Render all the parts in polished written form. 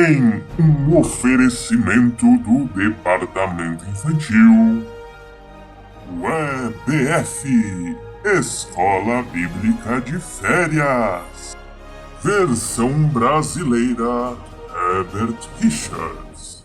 Em um oferecimento do Departamento Infantil, o EBF, Escola Bíblica de Férias, versão brasileira, Herbert Richards.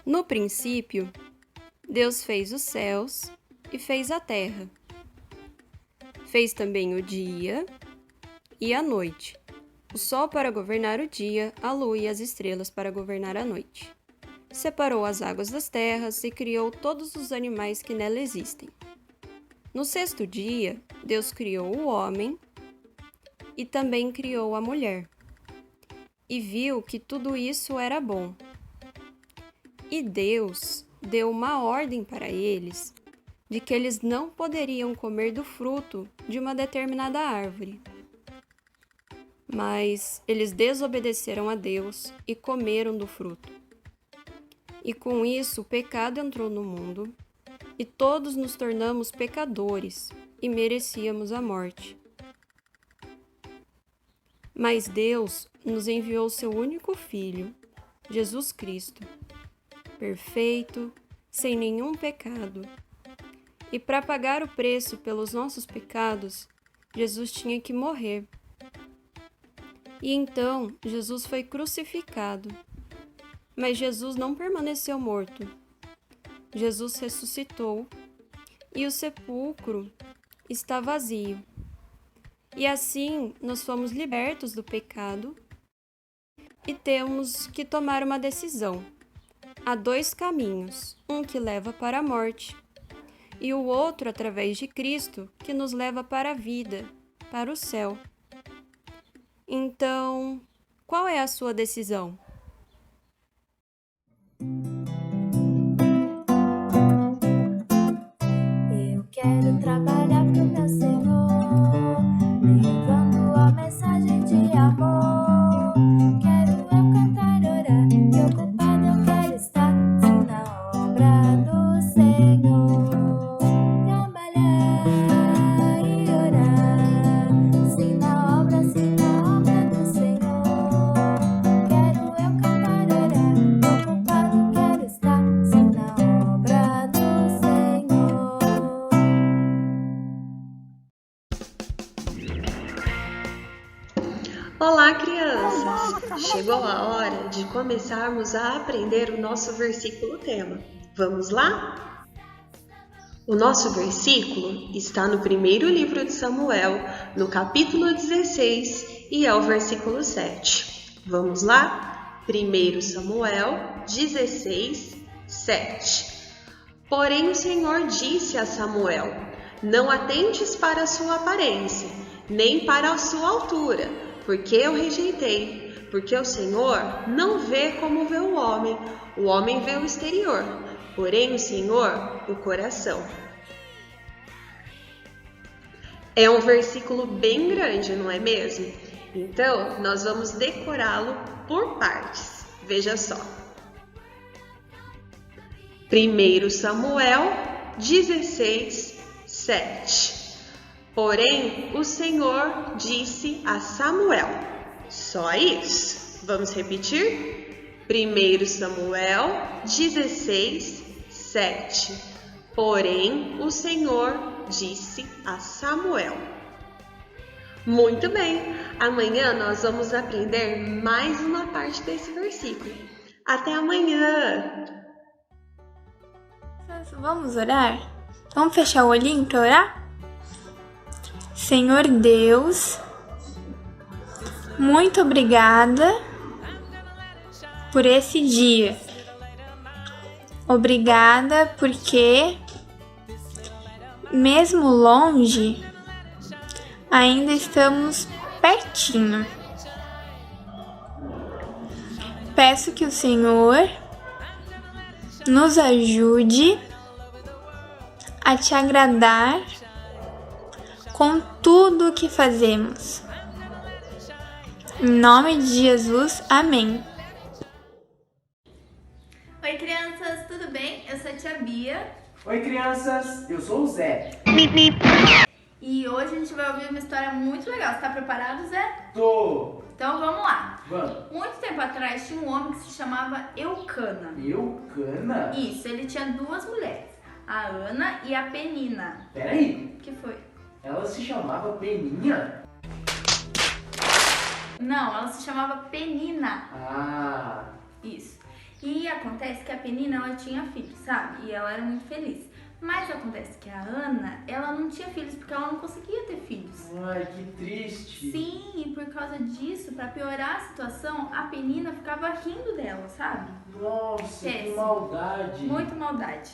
No princípio, Deus fez os céus e fez a terra. Fez também o dia e a noite, o sol para governar o dia, a lua e as estrelas para governar a noite. Separou as águas das terras e criou todos os animais que nela existem. No sexto dia, Deus criou o homem e também criou a mulher. E viu que tudo isso era bom. E Deus deu uma ordem para eles de que eles não poderiam comer do fruto de uma determinada árvore. Mas eles desobedeceram a Deus e comeram do fruto. E com isso o pecado entrou no mundo, e todos nos tornamos pecadores e merecíamos a morte. Mas Deus nos enviou seu único Filho, Jesus Cristo, perfeito, sem nenhum pecado. E para pagar o preço pelos nossos pecados, Jesus tinha que morrer. E então Jesus foi crucificado. Mas Jesus não permaneceu morto. Jesus ressuscitou e o sepulcro está vazio. E assim nós fomos libertos do pecado e temos que tomar uma decisão. Há dois caminhos, um que leva para a morte e o outro através de Cristo que nos leva para a vida, para o céu. Então, qual é a sua decisão? Eu quero trabalhar pro meu Senhor, levando a mensagem de amor. Quero eu cantar, orar, e ocupado eu quero estar, sim, na obra do Senhor. Trabalhar e orar, sim, na obra do Senhor. Quero eu cantar, orar, e ocupado eu quero estar, sim, na obra do Senhor. Olá, crianças! Chegou a hora de começarmos a aprender o nosso versículo tema. Vamos lá? O nosso versículo está no primeiro livro de Samuel, no capítulo 16, e é o versículo 7. Vamos lá? 1 Samuel 16, 7. Porém o Senhor disse a Samuel: não atentes para a sua aparência, nem para a sua altura, porque eu rejeitei. Porque o Senhor não vê como vê o homem vê o exterior, porém o Senhor o coração. É um versículo bem grande, não é mesmo? Então, nós vamos decorá-lo por partes. Veja só. 1 Samuel 16, 7. Porém, o Senhor disse a Samuel. Só isso. Vamos repetir? 1 Samuel 16, 7. Porém, o Senhor disse a Samuel. Muito bem! Amanhã nós vamos aprender mais uma parte desse versículo. Até amanhã! Vamos orar? Vamos fechar o olhinho para orar? Senhor Deus, muito obrigada por esse dia. Obrigada porque, mesmo longe, ainda estamos pertinho. Peço que o Senhor nos ajude a te agradar com tudo o que fazemos. Em nome de Jesus, amém. Oi, crianças, tudo bem? Eu sou a tia Bia. Oi, crianças, eu sou o Zé. E hoje a gente vai ouvir uma história muito legal. Você tá preparado, Zé? Tô. Então vamos lá. Vamos. Muito tempo atrás tinha um homem que se chamava Eucana. Eucana? Isso, ele tinha duas mulheres, a Ana e a Penina. Peraí, O que foi? ela se chamava Peninha? Não, ela se chamava Penina. Ah, Isso. E acontece que a Penina, ela tinha filhos, sabe? E ela era muito feliz. Mas acontece que a Ana, ela não tinha filhos porque ela não conseguia ter filhos. ai, que triste. Sim, e por causa disso, pra piorar a situação, a Penina ficava rindo dela, sabe? Nossa, que Péssimo. maldade. Muito maldade.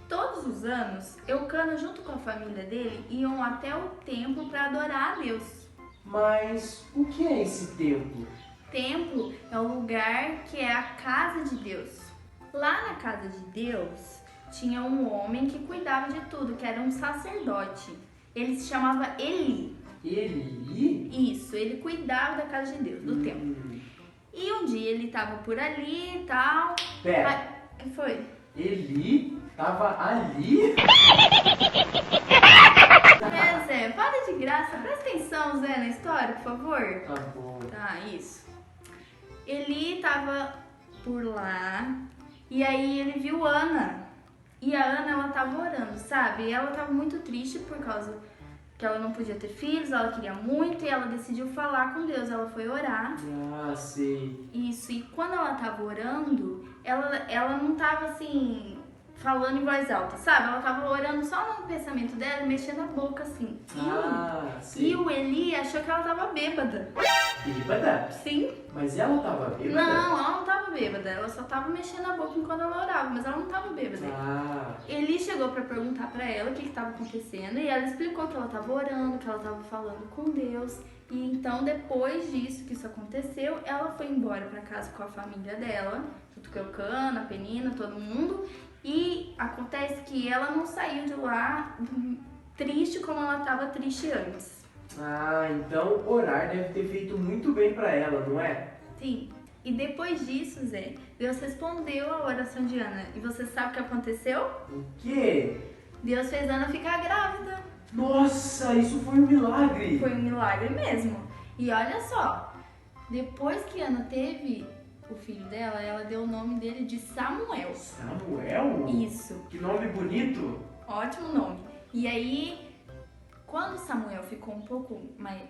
Todos os anos, Eucana, junto com a família dele, iam até o templo pra adorar a Deus. Mas o que é esse templo? Templo é o lugar que é a casa de Deus. Lá na casa de Deus, tinha um homem que cuidava de tudo, que era um sacerdote. Ele se chamava Eli. Eli? Isso, ele cuidava da casa de Deus, do templo. E um dia ele tava por ali e tal. Pera, O que foi? Eli tava ali? Zé, para de graça, presta atenção, Zé, na história, por favor. Tá bom. Tá, isso. Eli tava por lá e aí ele viu Ana. E a Ana, ela tava orando, sabe? E ela tava muito triste por causa que ela não podia ter filhos, ela queria muito e ela decidiu falar com Deus. Ela foi orar. Ah, sei. Isso, e quando ela tava orando, ela não tava assim, falando em voz alta, sabe? Ela tava orando só no pensamento dela e mexendo a boca assim. Ah, sei. E o Eli achou que ela tava bêbada. Bêbada? Sim. Mas ela tava bêbada? Não, ela não tava bêbada, ela só tava mexendo a boca enquanto ela orava, mas ela não tava bêbada. Ah, Ele chegou pra perguntar pra ela o que tava acontecendo e ela explicou que ela tava orando, que ela tava falando com Deus. E então, depois disso, que isso aconteceu, ela foi embora pra casa com a família dela, junto com a Eucana, a Penina, todo mundo. E acontece que ela não saiu de lá triste como ela tava triste antes. ah, então orar deve ter feito muito bem pra ela, não é? Sim. E depois disso, Zé, Deus respondeu a oração de Ana. E você sabe o que aconteceu? O quê? Deus fez Ana ficar grávida. Nossa, isso foi um milagre! Foi um milagre mesmo. E olha só, depois que Ana teve o filho dela, ela deu o nome dele de Samuel. Samuel? Isso, Que nome bonito! ótimo nome. E aí, quando Samuel ficou um pouco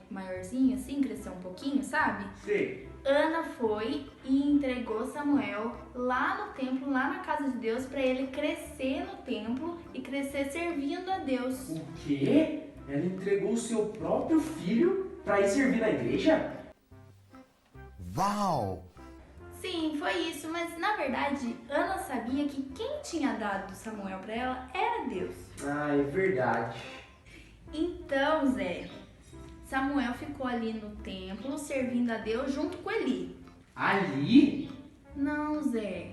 maiorzinho, assim, cresceu um pouquinho, sabe? Sei. Ana foi e entregou Samuel lá no templo, lá na casa de Deus, para ele crescer no templo e crescer servindo a Deus. O quê? Ela entregou o seu próprio filho pra ir servir na igreja? Uau! Sim, foi isso, mas na verdade Ana sabia que quem tinha dado Samuel para ela era Deus. Ah, é verdade. Então, Zé, Samuel ficou ali no templo servindo a Deus junto com Eli. Ali? Não, Zé.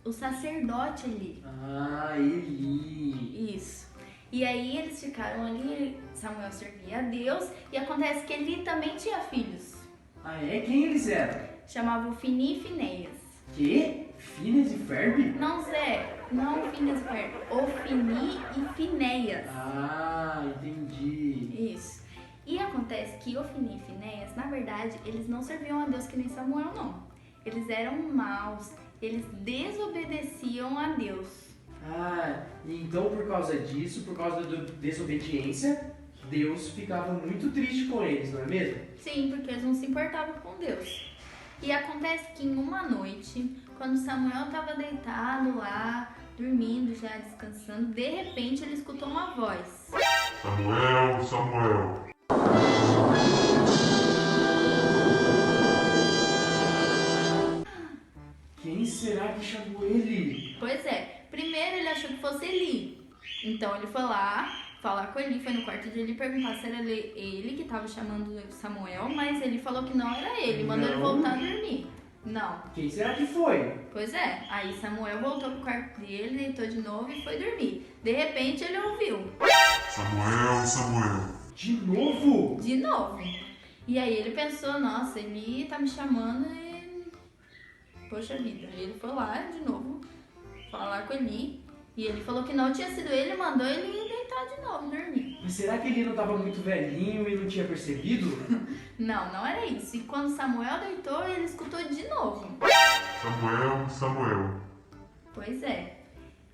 O sacerdote Eli. Ah, Eli. Isso. E aí eles ficaram ali, Samuel servia a Deus e acontece que Eli também tinha filhos. Ah, é? Quem eles eram? Chamavam Fini e Finéias. Quê? Phineas e Ferb? Não, Zé, não Finéias e Ferb, Ofni e Finéias. Ah, entendi. Isso. E acontece que Ofni e Finéias, na verdade, eles não serviam a Deus que nem Samuel, não. Eles eram maus, eles desobedeciam a Deus. Ah, então por causa disso, por causa da desobediência, Deus ficava muito triste com eles, não é mesmo? Sim, porque eles não se importavam com Deus. E acontece que em uma noite, quando Samuel estava deitado lá, dormindo, já descansando, de repente ele escutou uma voz. Samuel, Samuel. Quem será que chamou ele? Pois é, primeiro ele achou que fosse Eli. Então ele foi lá falar com Eli, foi no quarto de Eli perguntar se era ele que estava chamando Samuel, mas ele falou que não era ele, mandou ele Não. voltar a dormir. Não. Quem será que foi? Pois é, aí Samuel voltou pro quarto dele, deitou de novo e foi dormir. De repente ele ouviu, Samuel, Samuel. De novo? de novo. E aí ele pensou, nossa, ele tá me chamando e... Poxa vida, ele foi lá de novo falar com Eli. E ele falou que não tinha sido ele, mandou ele deitar de novo, dormir. Mas será que ele não estava muito velhinho e não tinha percebido? Não, não era isso. E quando Samuel deitou, ele escutou de novo. Samuel, Samuel. Pois é.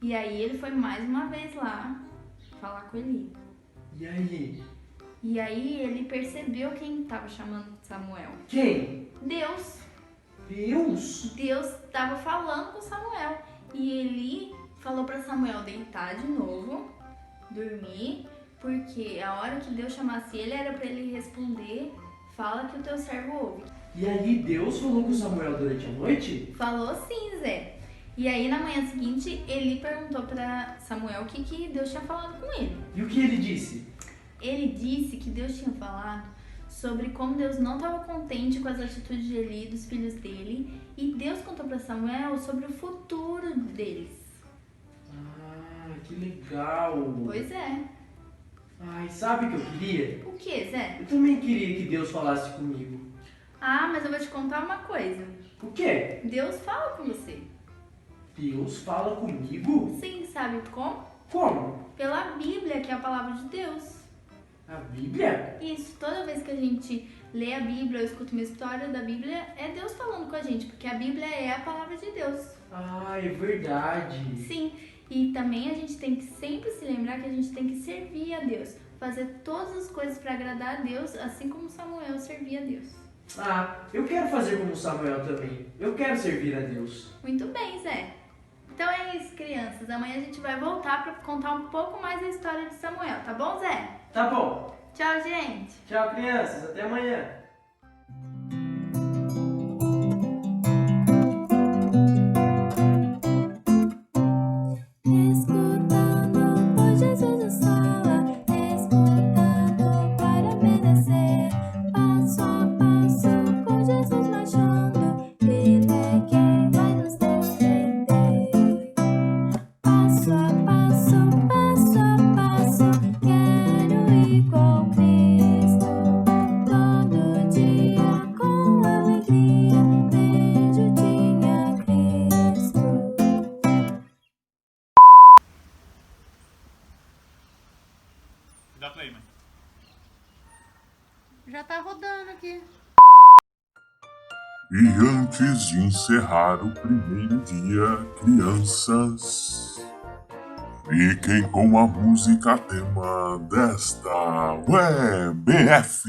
E aí ele foi mais uma vez lá falar com Eli. E aí? E aí ele percebeu quem estava chamando Samuel. Quem? Deus. Deus? Deus estava falando com Samuel. E ele falou para Samuel deitar de novo, dormir, porque a hora que Deus chamasse ele era para ele responder, fala que o teu servo ouve. E aí Deus falou com Samuel durante a noite? Falou sim, Zé. E aí na manhã seguinte ele perguntou para Samuel o que Deus tinha falado com ele. E o que ele disse? Ele disse que Deus tinha falado sobre como Deus não estava contente com as atitudes de Eli e dos filhos dele. E Deus contou para Samuel sobre o futuro deles. Ah, que legal! Pois é. Ai, sabe o que eu queria? O que, Zé? Eu também queria que Deus falasse comigo. Ah, mas eu vou te contar uma coisa. O quê? Deus fala com você. Deus fala comigo? Sim, sabe como? Como? Pela Bíblia, que é a palavra de Deus. A Bíblia? Isso, toda vez que a gente lê a Bíblia ou escuta uma história da Bíblia, é Deus falando com a gente, porque a Bíblia é a palavra de Deus. Ah, é verdade. Sim, e também a gente tem que sempre se lembrar que a gente tem que servir a Deus, fazer todas as coisas para agradar a Deus, assim como Samuel servia a Deus. Ah, eu quero fazer como Samuel também. Eu quero servir a Deus. Muito bem, Zé. Então é isso, crianças. Amanhã a gente vai voltar para contar um pouco mais a história de Samuel, tá bom, Zé? Tá bom. Tchau, gente! Tchau, crianças. Até amanhã. Escutando por Jesus nos fala, escutando para obedecer. Passo a passo com Jesus marchando, Ele é quem vai nos defender. Passo a passo, quero ir com Cristo. Todo dia com alegria, vejo tinha Cristo. Dá play, mãe. Já tá rodando aqui. E antes de encerrar o primeiro dia, crianças, fiquem com a música tema desta WebF.